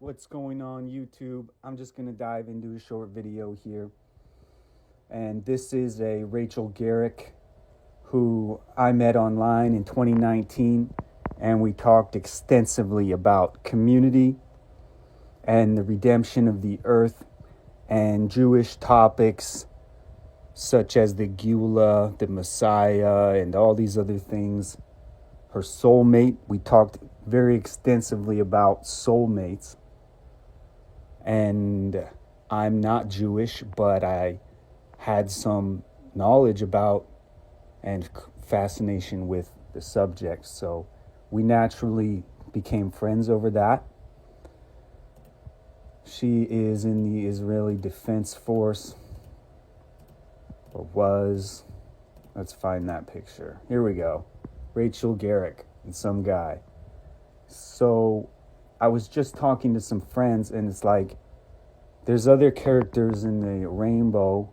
What's going on YouTube? I'm just going to dive into a short video here. And this is a Rachel Garrick who I met online in 2019, and we talked extensively about community and the redemption of the earth and Jewish topics such as the Geulah, the Messiah, and all these other things. Her soulmate, we talked very extensively about soulmates. And I'm not Jewish, but I had some knowledge about and fascination with the subject. So we naturally became friends over that. She is in the Israeli Defense Force, or was. Let's find that picture. Here we go. Rachel Garrick and some guy. So I was just talking to some friends, and it's like there's other characters in the rainbow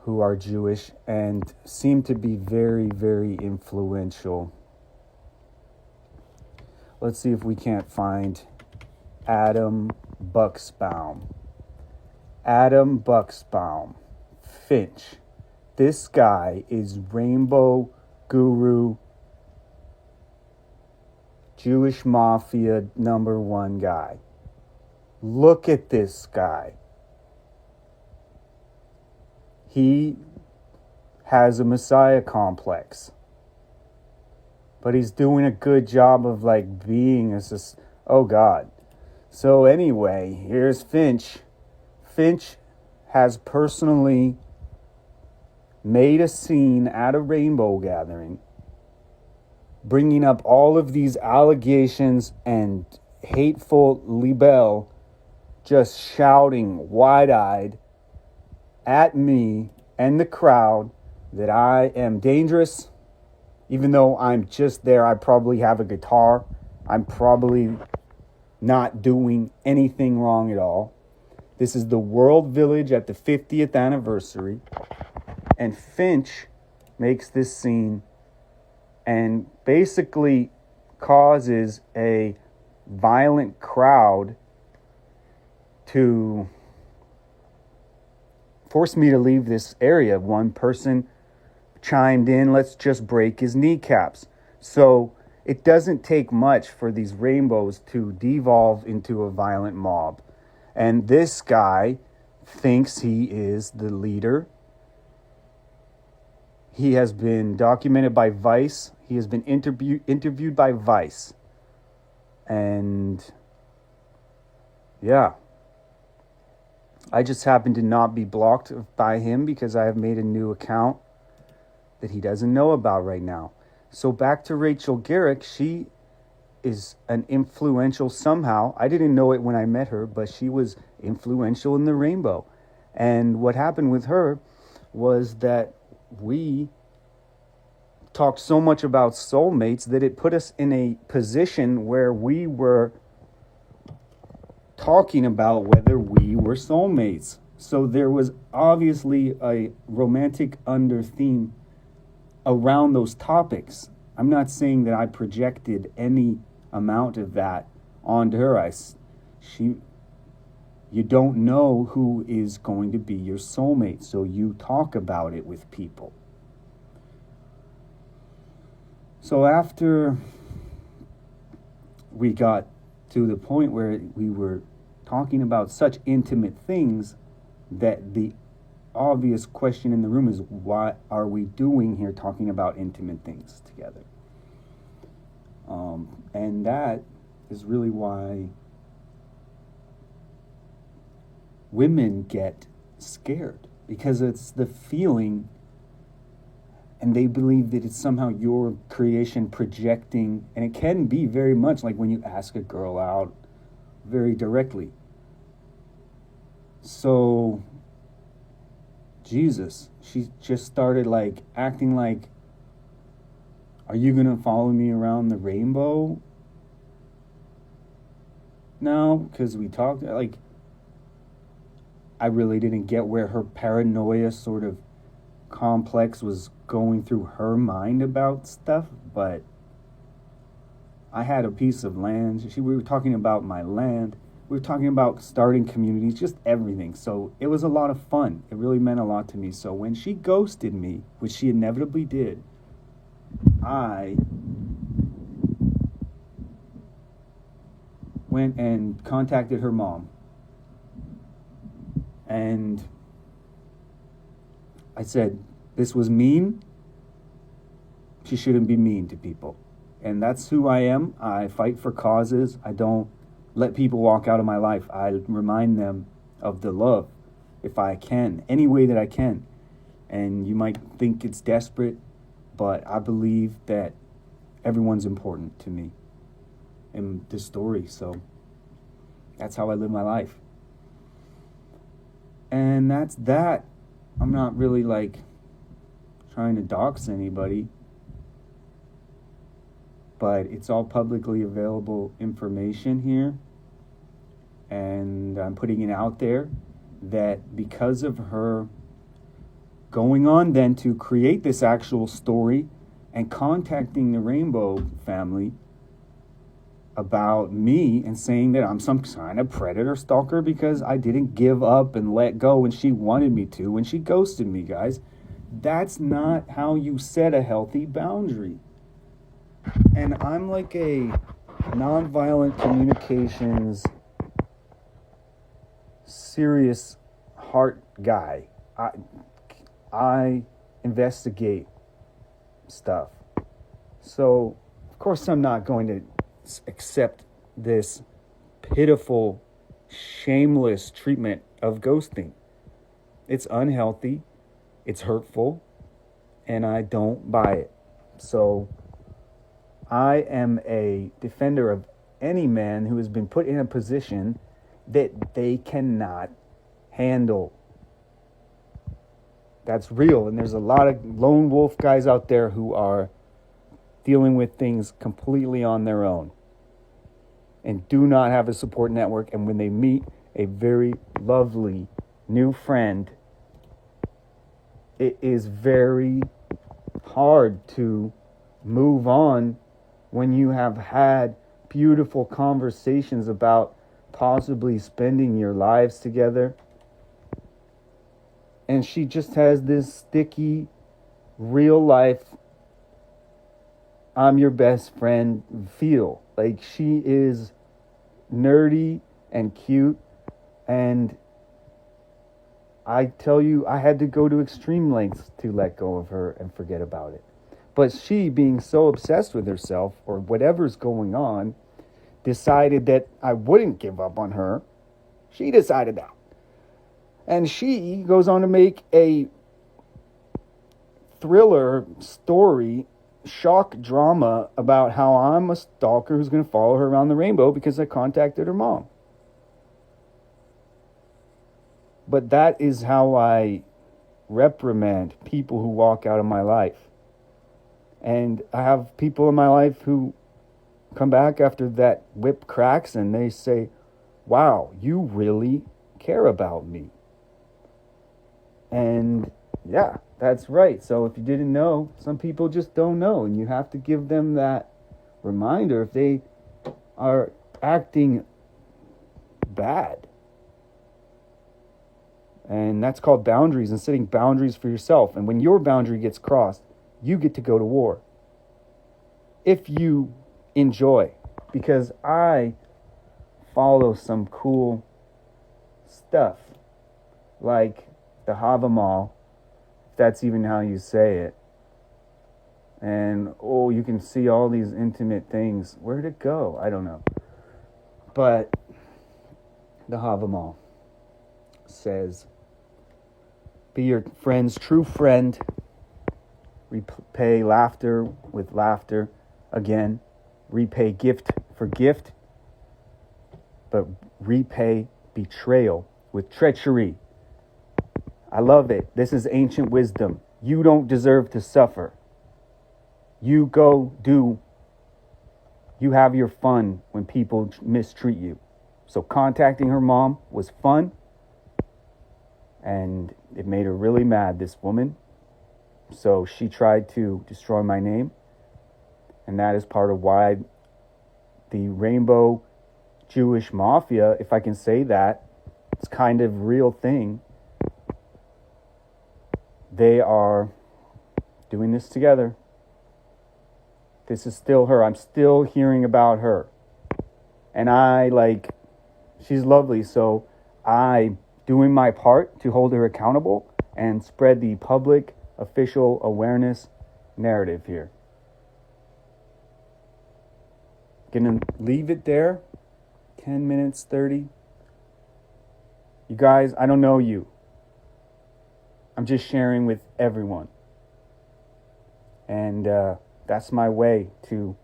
who are Jewish and seem to be very, very influential. Let's see if we can't find Adam Buxbaum. Adam Buxbaum. Finch. This guy is Rainbow Guru, Jewish Mafia #1 guy. Look at this guy. He has a Messiah complex, but he's doing a good job of being as oh God. So anyway, here's Finch. Finch has personally made a scene at a rainbow gathering, bringing up all of these allegations and hateful libel, just shouting wide-eyed at me and the crowd that I am dangerous. Even though I'm just there, I probably have a guitar. I'm probably not doing anything wrong at all. This is the World Village at the 50th anniversary. And Finch makes this scene and basically causes a violent crowd to force me to leave this area. One person chimed in, let's just break his kneecaps. So it doesn't take much for these rainbows to devolve into a violent mob. And this guy thinks he is the leader. He has been documented by Vice. He has been interviewed by Vice. And yeah, I just happen to not be blocked by him because I have made a new account that he doesn't know about right now. So back to Rachel Garrick. She is an influential somehow. I didn't know it when I met her, but she was influential in the rainbow. And what happened with her was that we talked so much about soulmates that it put us in a position where we were talking about whether we were soulmates. So there was obviously a romantic under theme around those topics. I'm not saying that I projected any amount of that onto her. You don't know who is going to be your soulmate, so you talk about it with people. So after we got to the point where we were talking about such intimate things, that the obvious question in the room is, what are we doing here talking about intimate things together? And that is really why women get scared, because it's the feeling, and they believe that it's somehow your creation projecting, and it can be very much like when you ask a girl out very directly. So Jesus, she just started acting like, are you gonna follow me around the rainbow? No, because we talked, I really didn't get where her paranoia sort of complex was going through her mind about stuff, but I had a piece of land. We were talking about my land. We were talking about starting communities, just everything. So it was a lot of fun. It really meant a lot to me. So when she ghosted me, which she inevitably did, I went and contacted her mom. And I said, this was mean. She shouldn't be mean to people. And that's who I am. I fight for causes. I don't let people walk out of my life. I remind them of the love if I can, any way that I can. And you might think it's desperate, but I believe that everyone's important to me in this story. So that's how I live my life. And that's that. I'm not really like trying to dox anybody, but it's all publicly available information here. And I'm putting it out there that because of her going on then to create this actual story and contacting the Rainbow family about me and saying that I'm some kind of predator stalker because I didn't give up and let go when she wanted me to, when she ghosted me, guys. That's not how you set a healthy boundary. And I'm like a nonviolent communications serious heart guy. I investigate stuff. So, of course, I'm not going to accept this pitiful, shameless treatment of ghosting. It's unhealthy, it's hurtful, and I don't buy it. So, I am a defender of any man who has been put in a position that they cannot handle. That's real, and there's a lot of lone wolf guys out there who are dealing with things completely on their own and do not have a support network. And when they meet a very lovely new friend, it is very hard to move on when you have had beautiful conversations about possibly spending your lives together. And she just has this sticky, real life, I'm your best friend feel. Like, she is nerdy and cute. And I tell you, I had to go to extreme lengths to let go of her and forget about it. But she, being so obsessed with herself or whatever's going on, decided that I wouldn't give up on her. She decided that. And she goes on to make a thriller story, shock drama about how I'm a stalker who's going to follow her around the rainbow because I contacted her mom. But that is how I reprimand people who walk out of my life. And I have people in my life who come back after that whip cracks and they say, wow, you really care about me. And yeah, that's right. So if you didn't know, some people just don't know. And you have to give them that reminder if they are acting bad. And that's called boundaries and setting boundaries for yourself. And when your boundary gets crossed, you get to go to war. If you enjoy. Because I follow some cool stuff. Like the Havamal, if that's even how you say it. And, you can see all these intimate things. Where'd it go? I don't know. But the Havamal says, be your friend's true friend. Repay laughter with laughter. Again, repay gift for gift. But repay betrayal with treachery. I love it. This is ancient wisdom. You don't deserve to suffer. You go do. You have your fun when people mistreat you. So contacting her mom was fun. And it made her really mad, this woman. So she tried to destroy my name. And that is part of why the Rainbow Jewish Mafia, if I can say that, it's kind of real thing. They are doing this together. This is still her. I'm still hearing about her. And she's lovely, so I'm doing my part to hold her accountable and spread the public official awareness narrative here. Gonna leave it there. 10 minutes, 30. You guys, I don't know you. I'm just sharing with everyone. And that's my way to...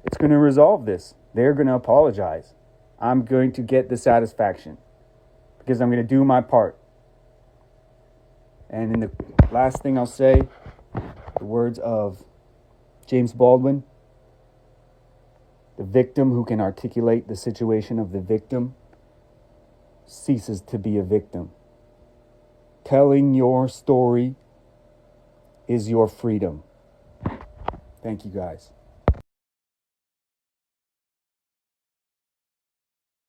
It's going to resolve this. They're going to apologize. I'm going to get the satisfaction. Because I'm going to do my part. And in the last thing I'll say, the words of James Baldwin, the victim who can articulate the situation of the victim ceases to be a victim. Telling your story is your freedom. Thank you, guys.